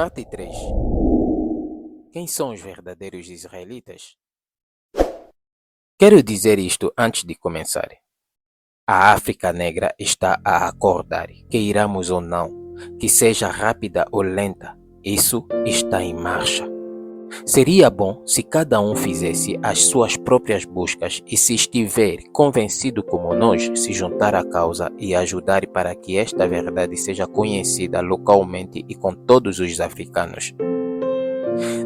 Parte 3. Quem são os verdadeiros israelitas? Quero dizer isto antes de começar. A África Negra está a acordar, queiramos ou não, que seja rápida ou lenta, isso está em marcha. Seria bom se cada um fizesse as suas próprias buscas e, se estiver convencido como nós, se juntar à causa e ajudar para que esta verdade seja conhecida localmente e com todos os africanos.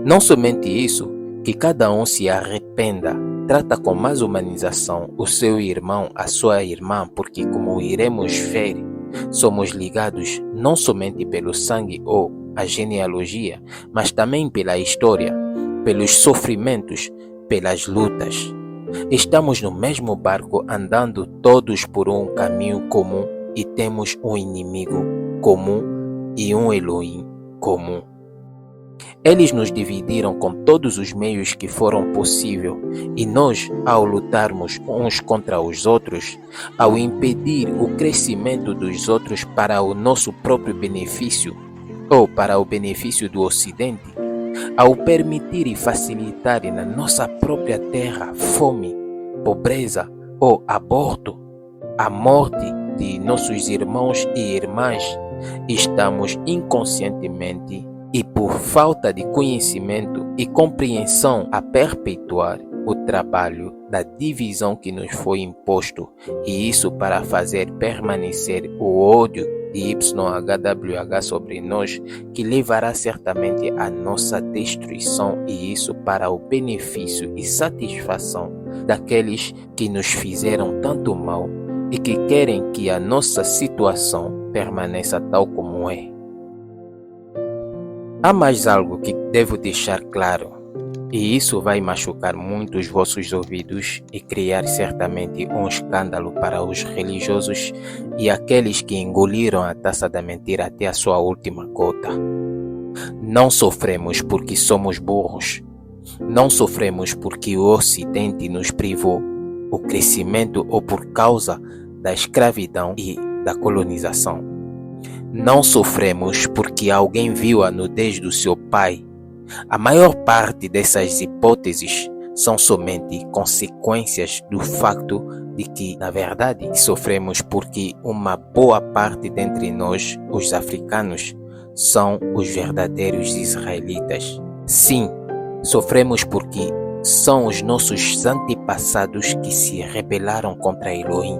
Não somente isso, que cada um se arrependa, trata com mais humanização o seu irmão, a sua irmã, porque, como iremos ver, somos ligados não somente pelo sangue ou a genealogia, mas também pela história, pelos sofrimentos, pelas lutas. Estamos no mesmo barco andando todos por um caminho comum e temos um inimigo comum e um Elohim comum. Eles nos dividiram com todos os meios que foram possível e nós, ao lutarmos uns contra os outros, ao impedir o crescimento dos outros para o nosso próprio benefício ou para o benefício do Ocidente, ao permitir e facilitar na nossa própria terra fome, pobreza ou aborto, a morte de nossos irmãos e irmãs, estamos inconscientemente e por falta de conhecimento e compreensão a perpetuar o trabalho da divisão que nos foi imposto, e isso para fazer permanecer o ódio de YHWH sobre nós, que levará certamente à nossa destruição, e isso para o benefício e satisfação daqueles que nos fizeram tanto mal e que querem que a nossa situação permaneça tal como é. Há mais algo que devo deixar claro, e isso vai machucar muito os vossos ouvidos e criar certamente um escândalo para os religiosos e aqueles que engoliram a taça da mentira até a sua última gota. Não sofremos porque somos burros. Não sofremos porque o Ocidente nos privou o crescimento ou por causa da escravidão e da colonização. Não sofremos porque alguém viu a nudez do seu pai. A maior parte dessas hipóteses são somente consequências do facto de que, na verdade, sofremos porque uma boa parte dentre nós, os africanos, são os verdadeiros israelitas. Sim, sofremos porque são os nossos antepassados que se rebelaram contra Elohim.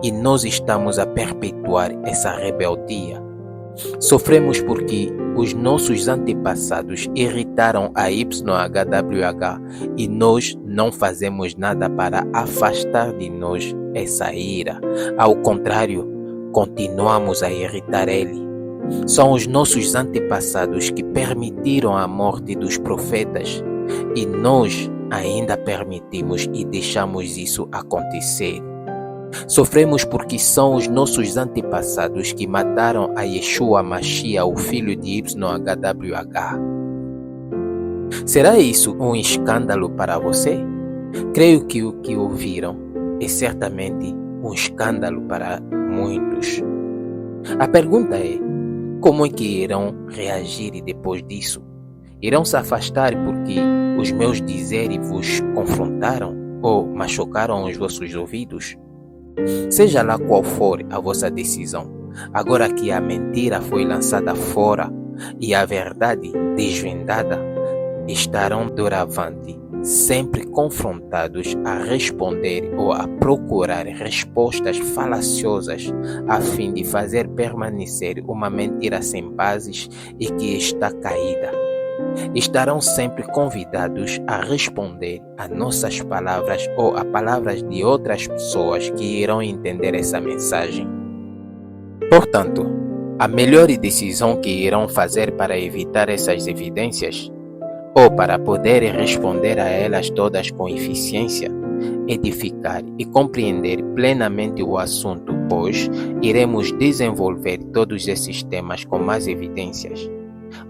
E nós estamos a perpetuar essa rebeldia. Sofremos porque os nossos antepassados irritaram a YHWH e nós não fazemos nada para afastar de nós essa ira. Ao contrário, continuamos a irritar ele. São os nossos antepassados que permitiram a morte dos profetas e nós ainda permitimos e deixamos isso acontecer. Sofremos porque são os nossos antepassados que mataram a Yeshua Mashiach, o filho de YHWH. Será isso um escândalo para você? Creio que o que ouviram é certamente um escândalo para muitos. A pergunta é, como é que irão reagir depois disso? Irão se afastar porque os meus dizeres vos confrontaram ou machucaram os vossos ouvidos? Seja lá qual for a vossa decisão, agora que a mentira foi lançada fora e a verdade desvendada, estarão doravante sempre confrontados a responder ou a procurar respostas falaciosas a fim de fazer permanecer uma mentira sem bases e que está caída. Estarão sempre convidados a responder a nossas palavras ou a palavras de outras pessoas que irão entender essa mensagem. Portanto, a melhor decisão que irão fazer para evitar essas evidências, ou para poder responder a elas todas com eficiência, edificar e compreender plenamente o assunto, pois iremos desenvolver todos esses temas com mais evidências.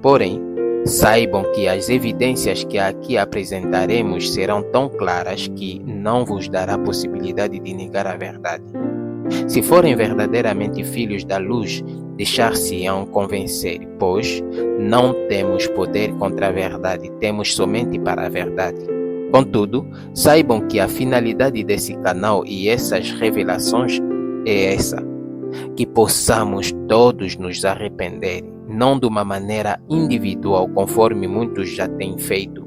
Porém, saibam que as evidências que aqui apresentaremos serão tão claras que não vos dará possibilidade de negar a verdade. Se forem verdadeiramente filhos da luz, deixar-se-ão convencer, pois não temos poder contra a verdade, temos somente para a verdade. Contudo, saibam que a finalidade desse canal e essas revelações é essa: que possamos todos nos arrepender, não de uma maneira individual, conforme muitos já têm feito,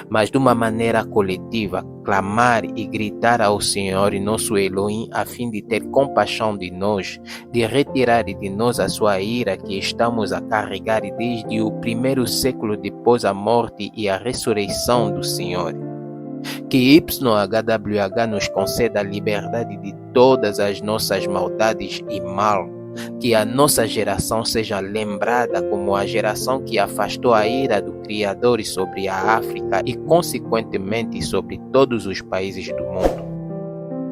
mas de uma maneira coletiva, clamar e gritar ao Senhor nosso Elohim a fim de ter compaixão de nós, de retirar de nós a sua ira que estamos a carregar desde o primeiro século depois a morte e a ressurreição do Senhor. Que YHWH nos conceda a liberdade de todas as nossas maldades e mal, que a nossa geração seja lembrada como a geração que afastou a ira do Criador sobre a África e, consequentemente, sobre todos os países do mundo.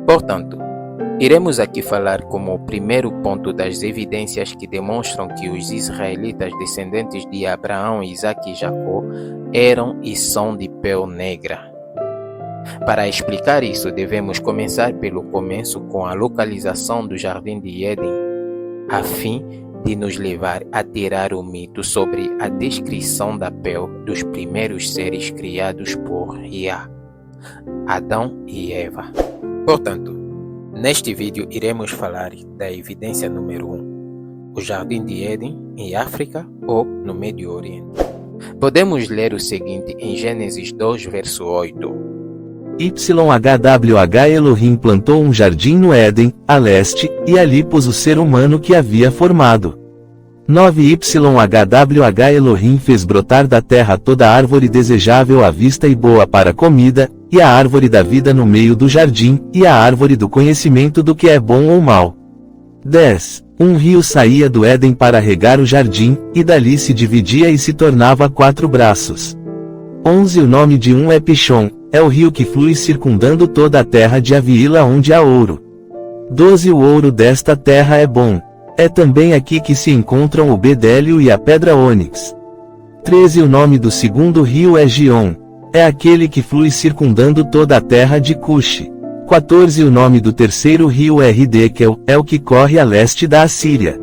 Portanto, iremos aqui falar como o primeiro ponto das evidências que demonstram que os israelitas descendentes de Abraão, Isaque e Jacó eram e são de pele negra. Para explicar isso, devemos começar pelo começo com a localização do Jardim de Éden, a fim de nos levar a tirar o mito sobre a descrição da pele dos primeiros seres criados por Yah, Adão e Eva. Portanto, neste vídeo iremos falar da evidência número 1, o Jardim de Éden em África ou no Médio Oriente. Podemos ler o seguinte em Gênesis 2, verso 8. YHWH Elohim plantou um jardim no Éden, a leste, e ali pôs o ser humano que havia formado. 9 YHWH Elohim fez brotar da terra toda árvore desejável à vista e boa para comida, e a árvore da vida no meio do jardim, e a árvore do conhecimento do que é bom ou mal. 10. Um rio saía do Éden para regar o jardim, e dali se dividia e se tornava 4 braços. 11. O nome de um é Pishon, é o rio que flui circundando toda a terra de Haviila onde há ouro. 12. O ouro desta terra é bom. É também aqui que se encontram o bedélio e a pedra ônix. 13. O nome do segundo rio é Gion. É aquele que flui circundando toda a terra de Cuxi. 14. O nome do terceiro rio é Hidekel, é o que corre a leste da Assíria.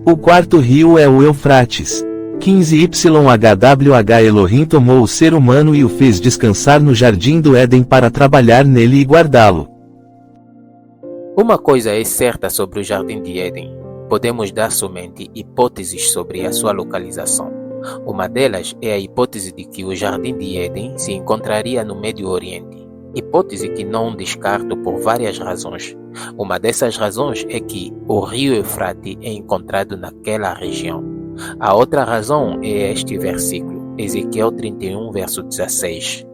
O quarto rio é o Eufrates. 15. YHWH Elohim tomou o ser humano e o fez descansar no jardim do Éden para trabalhar nele e guardá-lo. Uma coisa é certa sobre o Jardim de Éden. Podemos dar somente hipóteses sobre a sua localização. Uma delas é a hipótese de que o Jardim de Éden se encontraria no Médio Oriente. Hipótese que não descarto por várias razões. Uma dessas razões é que o rio Eufrates é encontrado naquela região. A outra razão é este versículo, Ezequiel 31, verso 16.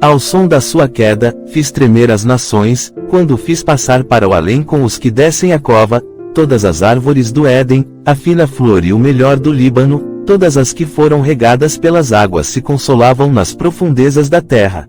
Ao som da sua queda, fiz tremer as nações, quando fiz passar para o além com os que descem a cova, todas as árvores do Éden, a fina flor e o melhor do Líbano, todas as que foram regadas pelas águas se consolavam nas profundezas da terra.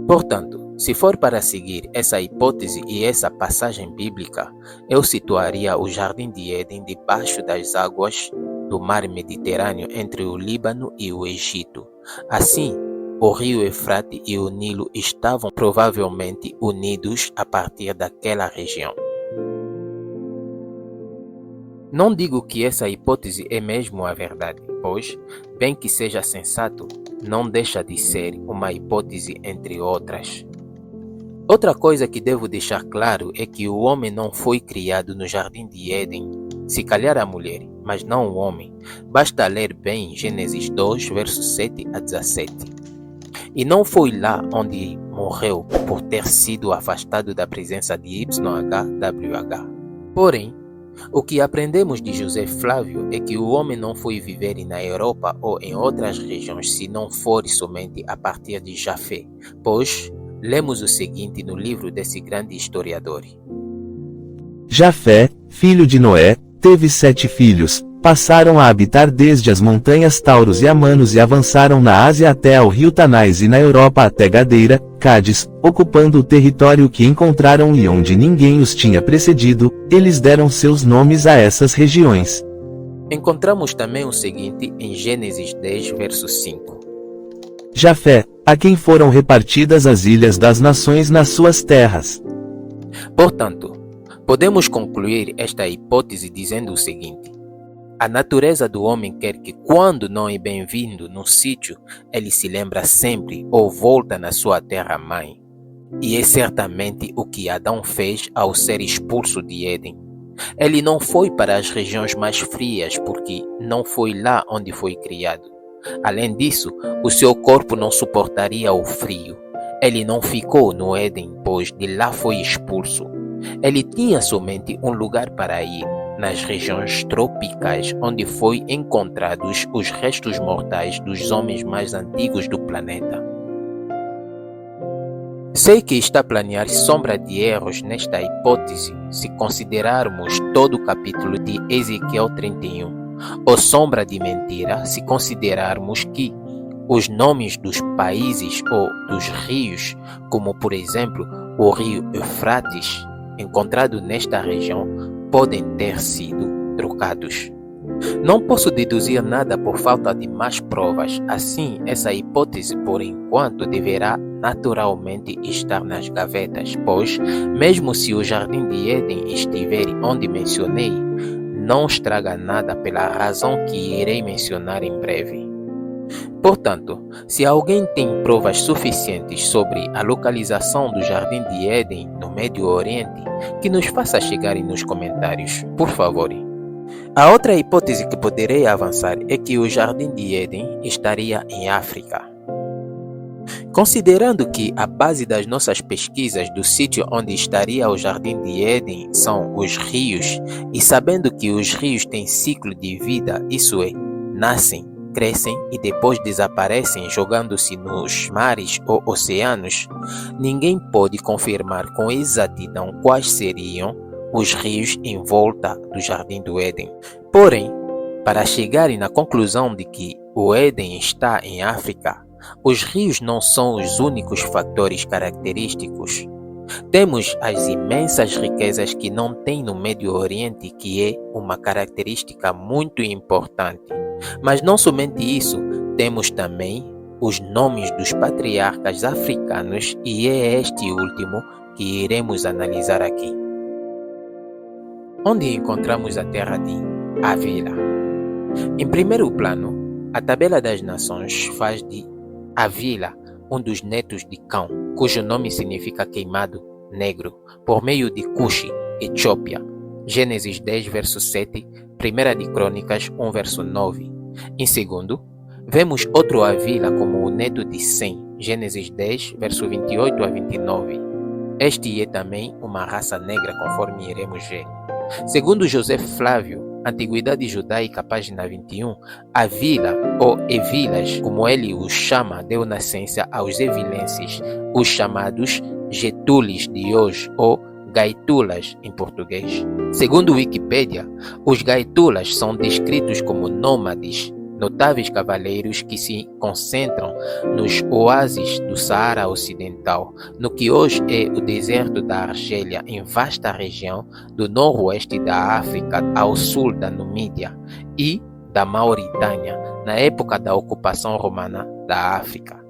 Portanto, se for para seguir essa hipótese e essa passagem bíblica, eu situaria o Jardim de Éden debaixo das águas do mar Mediterrâneo entre o Líbano e o Egito. Assim, o rio Eufrates e o Nilo estavam provavelmente unidos a partir daquela região. Não digo que essa hipótese é mesmo a verdade, pois, bem que seja sensato, não deixa de ser uma hipótese entre outras. Outra coisa que devo deixar claro é que o homem não foi criado no Jardim de Éden, se calhar a mulher, mas não o homem. Basta ler bem Gênesis 2, versos 7 a 17. E não foi lá onde morreu por ter sido afastado da presença de YHWH. Porém, o que aprendemos de José Flávio é que o homem não foi viver na Europa ou em outras regiões se não for somente a partir de Jafé, pois lemos o seguinte no livro desse grande historiador. Jafé, filho de Noé, teve 7 filhos, passaram a habitar desde as montanhas Tauros e Amanos e avançaram na Ásia até ao rio Tanais e na Europa até Gadeira, Cádiz, ocupando o território que encontraram e onde ninguém os tinha precedido, eles deram seus nomes a essas regiões. Encontramos também o seguinte em Gênesis 10, verso 5. Jafé, a quem foram repartidas as ilhas das nações nas suas terras. Portanto, podemos concluir esta hipótese dizendo o seguinte: a natureza do homem quer que, quando não é bem-vindo num sítio, ele se lembra sempre ou volta na sua terra-mãe. E é certamente o que Adão fez ao ser expulso de Éden. Ele não foi para as regiões mais frias porque não foi lá onde foi criado. Além disso, o seu corpo não suportaria o frio. Ele não ficou no Éden, pois de lá foi expulso. Ele tinha somente um lugar para ir, nas regiões tropicais, onde foi encontrados os restos mortais dos homens mais antigos do planeta. Sei que está a planear sombra de erros nesta hipótese se considerarmos todo o capítulo de Ezequiel 31, ou sombra de mentira se considerarmos que os nomes dos países ou dos rios, como por exemplo o rio Eufrates, encontrado nesta região, podem ter sido trocados. Não posso deduzir nada por falta de mais provas, assim essa hipótese por enquanto deverá naturalmente estar nas gavetas, pois mesmo se o Jardim de Éden estiver onde mencionei, não estraga nada pela razão que irei mencionar em breve. Portanto, se alguém tem provas suficientes sobre a localização do Jardim de Éden no Médio Oriente, que nos faça chegar nos comentários, por favor. A outra hipótese que poderei avançar é que o Jardim de Éden estaria em África. Considerando que a base das nossas pesquisas do sítio onde estaria o Jardim de Éden são os rios, e sabendo que os rios têm ciclo de vida, isso é, nascem, crescem e depois desaparecem jogando-se nos mares ou oceanos, ninguém pode confirmar com exatidão quais seriam os rios em volta do Jardim do Éden. Porém, para chegarem na conclusão de que o Éden está em África, os rios não são os únicos fatores característicos. Temos as imensas riquezas que não tem no Médio Oriente, que é uma característica muito importante. Mas não somente isso, temos também os nomes dos patriarcas africanos, e é este último que iremos analisar aqui. Onde encontramos a terra de Havila? Em primeiro plano, a tabela das nações faz de Havila um dos netos de Cão, cujo nome significa queimado negro, por meio de Cuxi, Etiópia. Gênesis 10, verso 7, 1 de Crônicas 1, verso 9. Em segundo, vemos outro Havila como o neto de Sem, Gênesis 10, verso 28 a 29. Este é também uma raça negra, conforme iremos ver. Segundo José Flávio, Antiguidade Judaica, página 21, Havila, ou Evilas, como ele os chama, deu nascença aos evilenses, os chamados Getules de hoje, ou Gaitulas em português. Segundo Wikipédia, os Gaitulas são descritos como nômades, notáveis cavaleiros que se concentram nos oásis do Saara Ocidental, no que hoje é o deserto da Argélia, em vasta região do noroeste da África ao sul da Numídia, e da Mauritânia, na época da ocupação romana da África.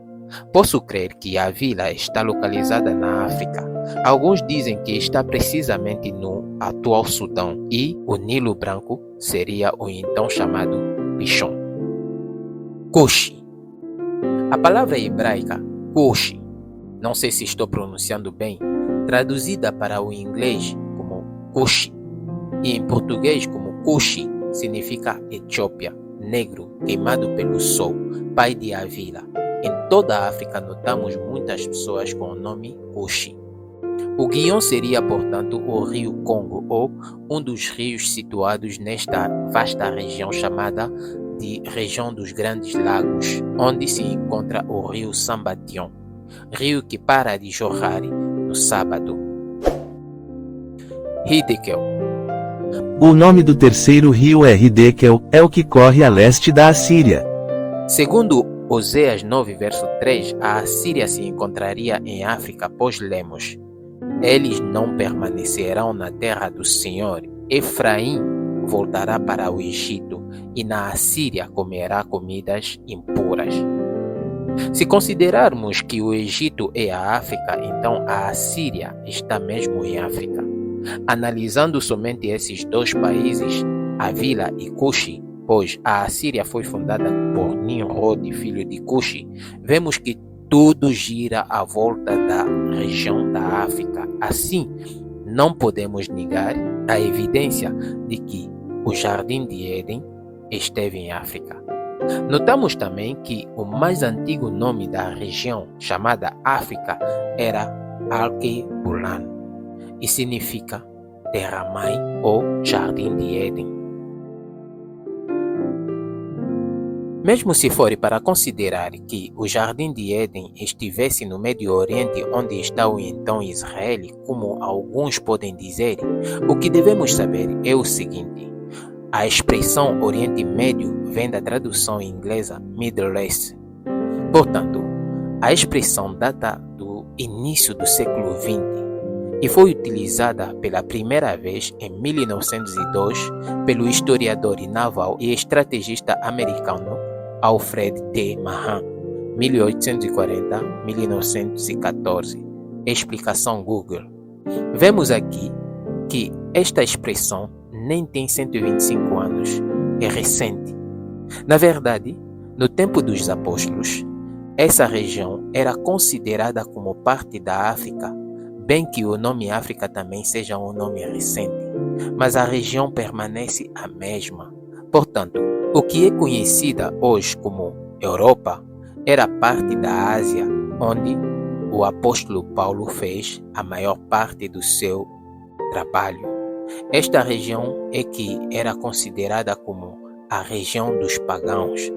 Posso crer que a vila está localizada na África. Alguns dizem que está precisamente no atual Sudão, e o Nilo Branco seria o então chamado Pishon. Cuxi. A palavra hebraica Cuxi, não sei se estou pronunciando bem, traduzida para o inglês como Cuxi e em português como Cuxi, significa Etiópia, negro, queimado pelo sol, pai de Havila. Em toda a África notamos muitas pessoas com o nome Cuxi. O guion seria, portanto, o rio Congo, ou um dos rios situados nesta vasta região chamada de região dos Grandes Lagos, onde se encontra o rio Sambation, rio que para de jorrar no sábado. Hiddekel. O nome do terceiro rio é Hiddekel, é o que corre a leste da Assíria. Segundo Oséias 9, verso 3, a Assíria se encontraria em África após Lemos. Eles não permanecerão na terra do Senhor. Efraim voltará para o Egito, e na Assíria comerá comidas impuras. Se considerarmos que o Egito é a África, então a Assíria está mesmo em África. Analisando somente esses dois países, Havila e Cuxi, pois a Assíria foi fundada por Nimrod, filho de Cuxi, vemos que tudo gira à volta da região da África. Assim, não podemos negar a evidência de que o Jardim de Éden esteve em África. Notamos também que o mais antigo nome da região, chamada África, era Alkebulan, e significa Terra-mãe ou Jardim de Éden. Mesmo se for para considerar que o Jardim de Éden estivesse no Médio Oriente, onde está o então Israel, como alguns podem dizer, o que devemos saber é o seguinte: a expressão Oriente Médio vem da tradução inglesa Middle East. Portanto, a expressão data do início do século XX e foi utilizada pela primeira vez em 1902 pelo historiador naval e estrategista americano Alfred T. Mahan, 1840-1914. Explicação Google. Vemos aqui que esta expressão nem tem 125 anos, é recente. Na verdade, no tempo dos apóstolos, essa região era considerada como parte da África, bem que o nome África também seja um nome recente, mas a região permanece a mesma. Portanto, o que é conhecida hoje como Europa era parte da Ásia, onde o apóstolo Paulo fez a maior parte do seu trabalho. Esta região é que era considerada como a região dos pagãos,